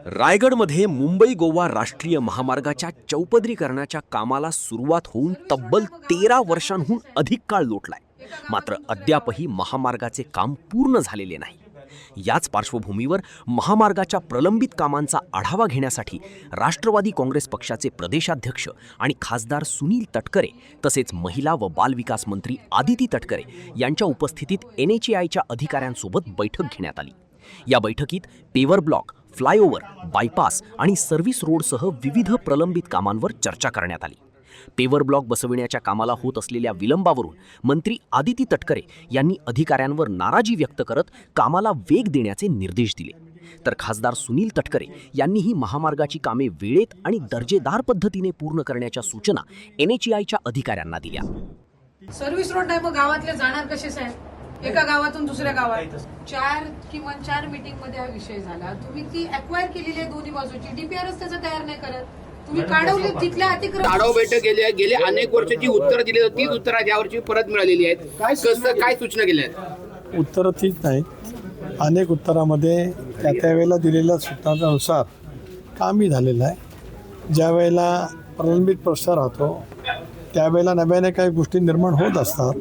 रायगडमध्ये मुंबई गोवा राष्ट्रीय महामार्गाच्या चौपदरीकरणाच्या कामाला सुरुवात होऊन तब्बल 13 वर्षांहून अधिक काळ लोटलाय. मात्र अद्यापही महामार्गाचे काम पूर्ण झालेले नाही. याच पार्श्वभूमीवर महामार्गाच्या प्रलंबित कामांचा आढावा घेण्यासाठी राष्ट्रवादी काँग्रेस पक्षाचे प्रदेशाध्यक्ष आणि खासदार सुनील तटकरे तसेच महिला व बालविकास मंत्री आदिती तटकरे यांच्या उपस्थितीत NHAIच्या अधिकाऱ्यांसोबत बैठक घेण्यात आली. या बैठकीत पेवर ब्लॉक, फ्लायओव्हर, बायपास आणि सर्व्हिस रोडसह विविध प्रलंबित कामांवर चर्चा करण्यात आली. पेवर ब्लॉक बसविण्याच्या कामाला होत असलेल्या विलंबावरून मंत्री आदिती तटकरे यांनी अधिकाऱ्यांवर नाराजी व्यक्त करत कामाला वेग देण्याचे निर्देश दिले. तर खासदार सुनील तटकरे यांनीही महामार्गाची कामे वेळेत आणि दर्जेदार पद्धतीने पूर्ण करण्याच्या सूचना NHAIच्या अधिकाऱ्यांना दिल्या. सर्व्हिस रोड नाही, मग गावातले जाणार कसे साहेब? एका गावातून दुसऱ्या गावात 4 मीटिंग मध्ये हा विषय झाला. तुम्ही ती अक्वायर केलेली आहे दोन्ही बाजूची, डीपीआरच त्याचं तयार नाही करत. तुम्ही काढवले तिथल्या अतिक्रमण. आढावा बैठक गेले अनेक वर्षाची उत्तरं दिली होती, तीच उत्तरं यावर्षी परत मिळालेली आहेत. कसं काय सूचना केल्या आहेत? उत्तरं तीच नाहीत. अनेक उत्तरामध्ये त्यावेळेला दिलेल्या सूचनांनुसार कामही झालेलं आहे. ज्या वेळेला प्रलंबित प्रश्न राहतो त्यावेळेला नव्याने काही गोष्टी निर्माण होत असतात.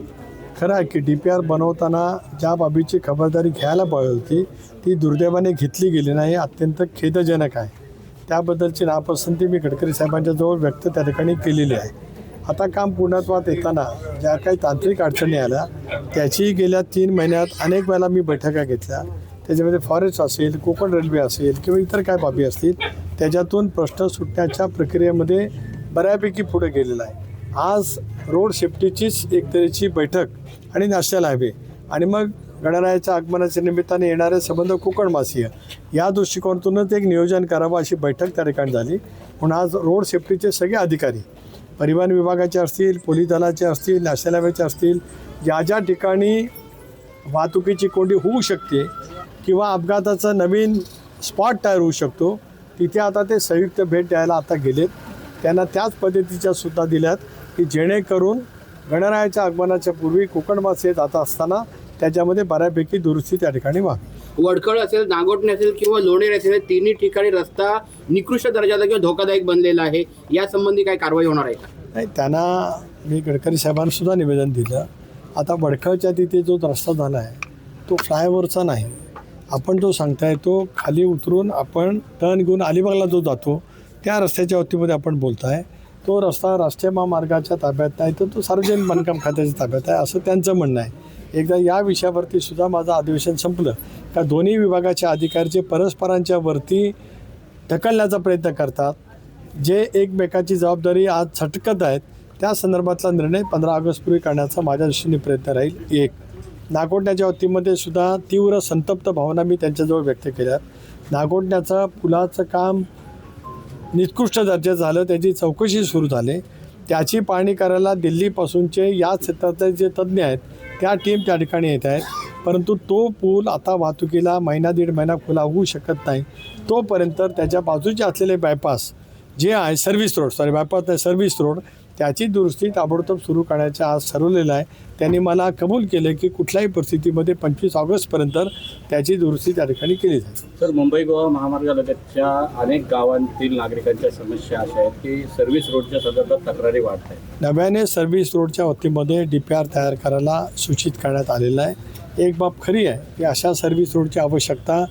खरं आहे की DPR बनवताना ज्या बाबीची खबरदारी घ्यायला पाहिजे होती ती दुर्दैवाने घेतली गेली नाही. अत्यंत खेदजनक आहे. त्याबद्दलची नापसंती मी गडकरी साहेबांच्या जवळ व्यक्त त्या ठिकाणी केलेली आहे. आता काम पूर्णत्वात येताना ज्या काही तांत्रिक अडचणी आल्या त्याची गेल्या 3 महिन्यात अनेक वेळेला मी बैठका घेतल्या. त्याच्यामध्ये फॉरेस्ट असेल, कोकण रेल्वे असेल किंवा इतर काय बाबी असतील त्याच्यातून प्रश्न सुटण्याच्या प्रक्रियेमध्ये बऱ्यापैकी पुढे गेलेला आहे. आज रोड सेफ्टीचीच एक तऱ्हेची बैठक आणि नॅशनल हायवे आणि मग गणरायाच्या आगमनाच्या निमित्ताने येणारे संबंध कोकणवासीय या दृष्टिकोनातूनच एक नियोजन करावं अशी बैठक त्या ठिकाणी झाली. म्हणून आज रोड सेफ्टीचे सगळे अधिकारी परिवहन विभागाचे असतील, पोलीस दलाचे असतील, नॅशनल हायवेचे असतील, ज्या ज्या ठिकाणी वाहतुकीची कोंडी होऊ शकते किंवा अपघाताचा नवीन स्पॉट तयार होऊ शकतो तिथे आता ते संयुक्त भेट द्यायला आता गेलेत. त्यांना त्याच पद्धतीच्या सुद्धा दिल्यात की जेणेकरून गणरायाच्या आगमनाच्या पूर्वी कोकणवासी जात असताना त्याच्यामध्ये बऱ्यापैकी दुरुस्ती त्या ठिकाणी व्हावी. वडखळ असेल, नागोठणे असेल किंवा लोणेर असेल, तिन्ही ठिकाणी रस्ता निकृष्ट दर्जाचा किंवा धोकादायक बनलेला आहे. या संबंधी काय कारवाई होणार आहे का? नाही, त्यांना मी गडकरी साहेबांना सुद्धा निवेदन दिलं. आता वडखळच्या तिथे जो रस्ता झाला आहे तो फ्लायओव्हरचा नाही. आपण जो सांगताय तो खाली उतरून आपण टर्न घेऊन अलिबागला जो जातो त्या रस्त्याच्या वतीमध्ये आपण बोलताय. तो रस्ता राष्ट्रीय महामार्गाच्या ताब्यात नाही तर तो सार्वजनिक बांधकाम खात्याच्या ताब्यात आहे असं त्यांचं म्हणणं आहे. एकदा या विषयावरती सुद्धा माझं अधिवेशन संपलं का दोन्ही विभागाच्या अधिकाऱ्याचे परस्परांच्या वरती ढकलण्याचा प्रयत्न करतात. जे एकमेकाची जबाबदारी आज छटकत आहेत त्या संदर्भातला निर्णय 15 ऑगस्टपूर्वी करण्याचा माझ्या दृष्टीने प्रयत्न राहील. एक नागोठण्याच्या वतीमध्ये सुद्धा तीव्र संतप्त भावना मी त्यांच्याजवळ व्यक्त केल्या. नागोठण्याचं पुलाचं काम निकृष्ट दर्जाचं झालं, त्याची चौकशी सुरू झाली. त्याची पाहणी करायला दिल्लीपासूनचे या क्षेत्रातले जे तज्ज्ञ आहेत त्या टीम त्या ठिकाणी येत आहेत. परंतु तो पूल आता वाहतुकीला महिना 1.5 महिना खुला होऊ शकत नाही. तोपर्यंत त्याच्या बाजूचे असलेले बायपास जे आहे सर्व्हिस रोड त्याची दुरुस्ती ताबडतोब सुरू करण्याचं आज ठरवलेलं आहे. त्यांनी मला कबूल केलं की कुठल्याही परिस्थितीमध्ये 25 ऑगस्टपर्यंत त्याची दुरुस्ती त्या ठिकाणी केली जाईल. सर, मुंबई गोवा महामार्गालगतच्या अनेक गावांतील नागरिकांच्या समस्या अशा आहेत की सर्व्हिस रोडच्या संदर्भात तक्रारी वाढत आहेत. नव्याने सर्व्हिस रोडच्या वतीमध्ये DPR तयार करायला सूचित करण्यात आलेलं आहे. एक बाब खरी आहे की अशा सर्व्हिस रोडची आवश्यकता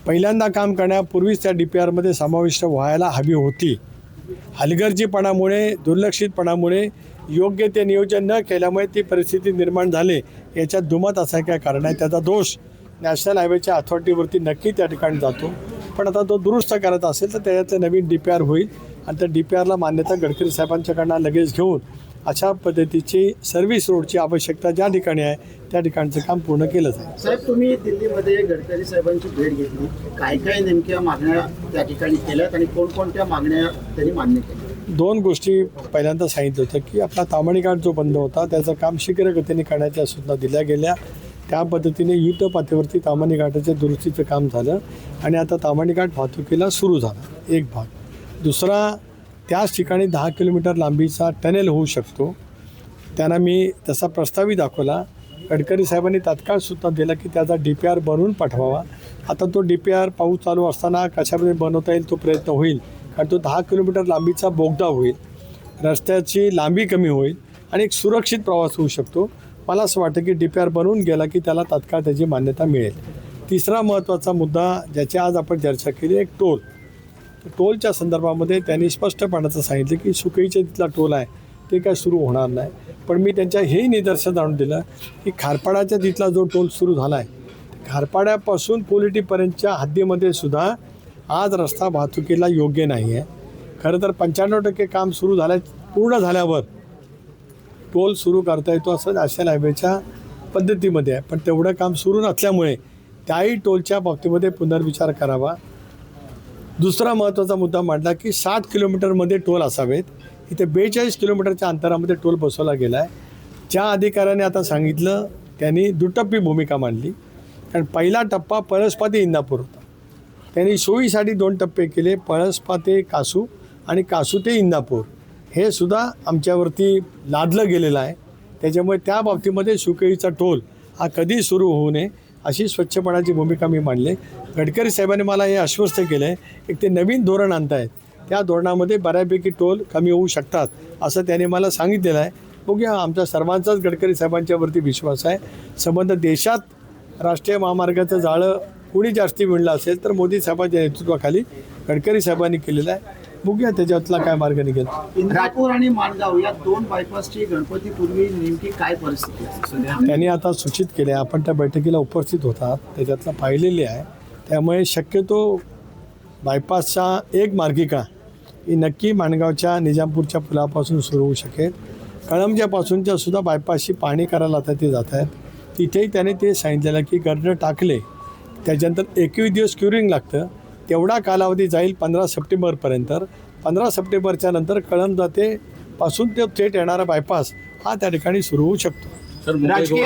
पहिल्यांदा काम करण्यापूर्वीच त्या DPRमध्ये समाविष्ट व्हायला हवी होती. हलगर्जीपणामुळे, दुर्लक्षितपणामुळे, योग्य ते नियोजन न केल्यामुळे ती परिस्थिती निर्माण झाली. याच्यात दुमत असं काय कारण आहे. त्याचा दोष नॅशनल हायवेच्या अथॉरिटीवरती नक्की त्या ठिकाणी जातो. पण आता तो दुरुस्त करत असेल तर त्याच्यातलं नवीन DPR होईल आणि त्या DPRला मान्यता गडकरी साहेबांच्याकडनं लगेच घेऊन अशा पद्धतीची सर्व्हिस रोडची आवश्यकता ज्या ठिकाणी आहे त्या ठिकाणचं काम पूर्ण केलं जाईल. साहेब, तुम्ही दिल्लीमध्ये गडकरी साहेबांची भेट घेतली, काय नेमक्या मागण्या त्या ठिकाणी केल्यात आणि कोणकोणत्या मागण्या त्यांनी मान्य केल्या? 2 गोष्टी पहिल्यांदा सांगितलं होतं की आपला ताम्हाणी घाट जो बंद होता त्याचं काम शीघ्रगतीने करण्याच्या सूचना दिल्या गेल्या. त्या पद्धतीने युद्ध पातळीवरती ताम्हाणी घाटाच्या दुरुस्तीचं काम झालं आणि आता ताम्हाणी घाट वाहतुकीला सुरू झाला एक भाग. दुसरा, त्याच ठिकाणी 10 किलोमीटर लांबीचा टनेल होऊ शकतो. त्यांना मी तसा प्रस्तावही दाखवला गडकरी साहेबांनी तात्काळ सूचना दिल्या की त्याचा DPR बनवून पाठवावा. आता तो DPR पाऊस चालू असताना कशामध्ये बनवता येईल तो प्रयत्न होईल, कारण तो 10 किलोमीटर लांबीचा बोगदा होईल, रस्त्याची लांबी कमी होईल आणि एक सुरक्षित प्रवास होऊ शकतो. मला असं वाटतं की DPR बनवून गेला की त्याला तात्काळ त्याची मान्यता मिळेल. तिसरा महत्त्वाचा मुद्दा ज्याची आज आपण चर्चा केली, एक टोल. टोलच्या संदर्भामध्ये त्यांनी स्पष्टपणाचं सांगितलं की सुकळीचे तिथला टोल आहे ते काय सुरू होणार नाही. पण मी त्यांच्या हेही निदर्शन आणून दिलं की खारपाड्याच्या तिथला जो टोल सुरू झाला आहे, खारपाड्यापासून पोलिटीपर्यंतच्या हद्दीमध्ये सुद्धा आज रस्ता वाहतुकीला योग्य नाही आहे. खरं तर 95% काम सुरू पूर्ण झाल्यावर टोल सुरू करता येतो असं नॅशनल हायवेच्या पद्धतीमध्ये आहे. पण तेवढं काम सुरू नसल्यामुळे त्याही टोलच्या बाबतीमध्ये पुनर्विचार करावा. दुसरा महत्त्वाचा मुद्दा मांडला की 7 किलोमीटरमध्ये टोल असावेत. इथे 42 किलोमीटरच्या अंतरामध्ये टोल बसवला गेला आहे. ज्या अधिकाऱ्याने आता सांगितलं त्यांनी दुटप्पी भूमिका मांडली, कारण पहिला टप्पा पळसपा ते इंदापूर होता. त्यांनी सोयीसाठी 2 टप्पे केले, पळसपा ते कासू आणि कासू ते इंदापूर. हे सुद्धा आमच्यावरती लादलं गेलेलं आहे. त्याच्यामुळे त्या बाबतीमध्ये सुकळीचा टोल हा कधी सुरू होऊ नये अशी स्वच्छपणाची भूमिका मी मांडली. गडकरी साहेबांनी मला हे आश्वस्त केलं आहे, एक ते नवीन धोरण आणतायत, त्या धोरणामध्ये बऱ्यापैकी टोल कमी होऊ शकतात असं त्यांनी मला सांगितलेलं आहे. बघूया, आमच्या सर्वांचाच गडकरी साहेबांच्यावरती विश्वास आहे. संबंध देशात राष्ट्रीय महामार्गाचं जाळं कोणी जास्ती विणलं असेल तर मोदी साहेबांच्या नेतृत्वाखाली गडकरी साहेबांनी केलेलं आहे. बघूया त्याच्यातला काय मार्ग निघेल. इंदापूर आणि माणगाव या 2 बायपासची गणपतीपूर्वी नेमकी काय परिस्थिती आहे? त्यांनी आता सूचित केले, आपण त्या बैठकीला उपस्थित होतात, त्याच्यातलं पाहिलेली आहे. त्यामुळे शक्यतो बायपासचा एक मार्गिका ही नक्की माणगावच्या निजामपूरच्या पुलापासून सुरू होऊ शकेल. कळंबच्यापासूनच्या सुद्धा बायपासची पाहणी करायला आता ते जात आहेत. तिथेही त्याने ते सांगितलेलं की गर्ड टाकले त्याच्यानंतर 21 दिवस क्युरिंग लागतं, तेवढा कालावधी जाईल 15 सप्टेंबरपर्यंत. 15 सप्टेंबरच्या नंतर कळंब जाते पासून ते थेट येणारा बायपास हा त्या ठिकाणी सुरू होऊ शकतो. सर,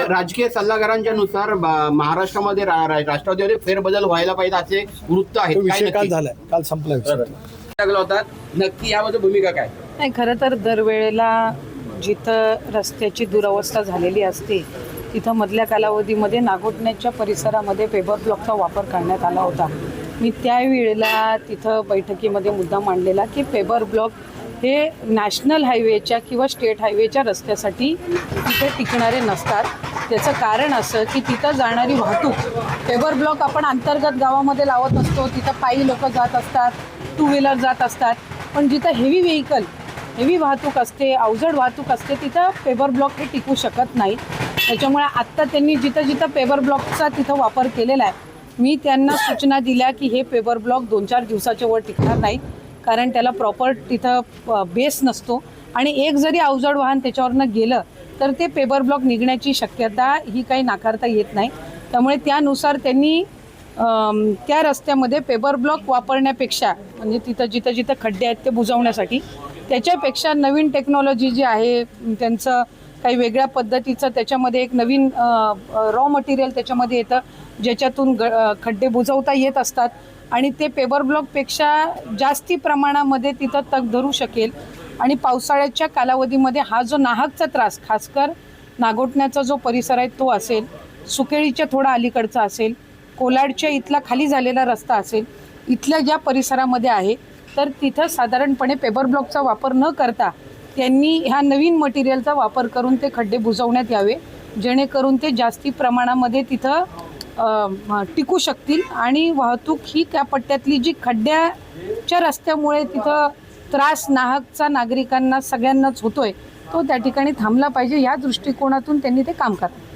राजकीय सल्लागारांच्या नुसार महाराष्ट्रामध्ये राष्ट्रवादीमध्ये फेरबदल व्हायला पाहिजे असे वृत्त आहे. तो विषय काल झालाय, काल संपला विषय. लागला होता नक्की यामध्ये भूमिका काय? नाही, खरं तर दरवेळेला जिथं रस्त्याची दुरवस्था झालेली असते तिथं मधल्या कालावधीमध्ये नागोठण्याच्या परिसरामध्ये पेपर ब्लॉकचा वापर करण्यात आला होता. मी त्यावेळेला तिथं बैठकीमध्ये मुद्दा मांडलेला की पेपर ब्लॉक हे नॅशनल हायवेच्या किंवा स्टेट हायवेच्या रस्त्यासाठी तिथे टिकणारे नसतात. त्याचं कारण असं की तिथं जाणारी वाहतूक पेपर ब्लॉक आपण अंतर्गत गावामध्ये लावत असतो, तिथं पायी लोक जात असतात, 2 व्हीलर जात असतात. पण जिथं हेवी वाहतूक असते, अवजड वाहतूक असते, तिथं पेपर ब्लॉक हे टिकू शकत नाही. त्याच्यामुळे आत्ता त्यांनी जिथं पेपर ब्लॉकचा तिथं वापर केलेला आहे, मी त्यांना सूचना दिल्या की हे पेपर ब्लॉक 2-4 दिवसाच्या वर टिकणार नाही, कारण त्याला प्रॉपर तिथं बेस नसतो आणि एक जरी अवजड वाहन त्याच्यावरनं गेलं तर ते पेपर ब्लॉक निघण्याची शक्यता ही काही नाकारता येत नाही. त्यामुळे त्यानुसार त्यांनी त्या रस्त्यामध्ये पेपर ब्लॉक वापरण्यापेक्षा, म्हणजे तिथं जिथं खड्डे आहेत ते बुजवण्यासाठी, त्याच्यापेक्षा नवीन टेक्नॉलॉजी जी आहे त्यांचं काही वेगळ्या पद्धतीचं त्याच्यामध्ये एक नवीन रॉ मटेरियल त्याच्यामध्ये येतं ज्याच्यातून खड्डे बुजवता येत असतात आणि ते पेपर ब्लॉकपेक्षा जास्ती प्रमाणामध्ये तिथं तग धरू शकेल. आणि पावसाळ्याच्या कालावधीमध्ये हा जो नाहकचा त्रास, खासकर नागोठण्याचा जो परिसर आहे तो असेल, सुकेळीच्या थोडा अलीकडचा असेल, कोलाडच्या इथला खाली झालेला रस्ता असेल, इथल्या ज्या परिसरामध्ये आहे तर तिथं साधारणपणे पेपर ब्लॉकचा वापर न करता त्यांनी ह्या नवीन मटेरियलचा वापर करून ते खड्डे बुजवण्यात यावे, जेणेकरून ते जास्ती प्रमाणामध्ये तिथं टिकू शकतील आणि वाहतूक ही त्या पट्ट्यातली जी खड्ड्याच्या रस्त्यामुळे तिथं त्रास नाहकचा नागरिकांना सगळ्यांनाच होतोय तो त्या ठिकाणी थांबला पाहिजे. या दृष्टिकोनातून त्यांनी ते काम करावं.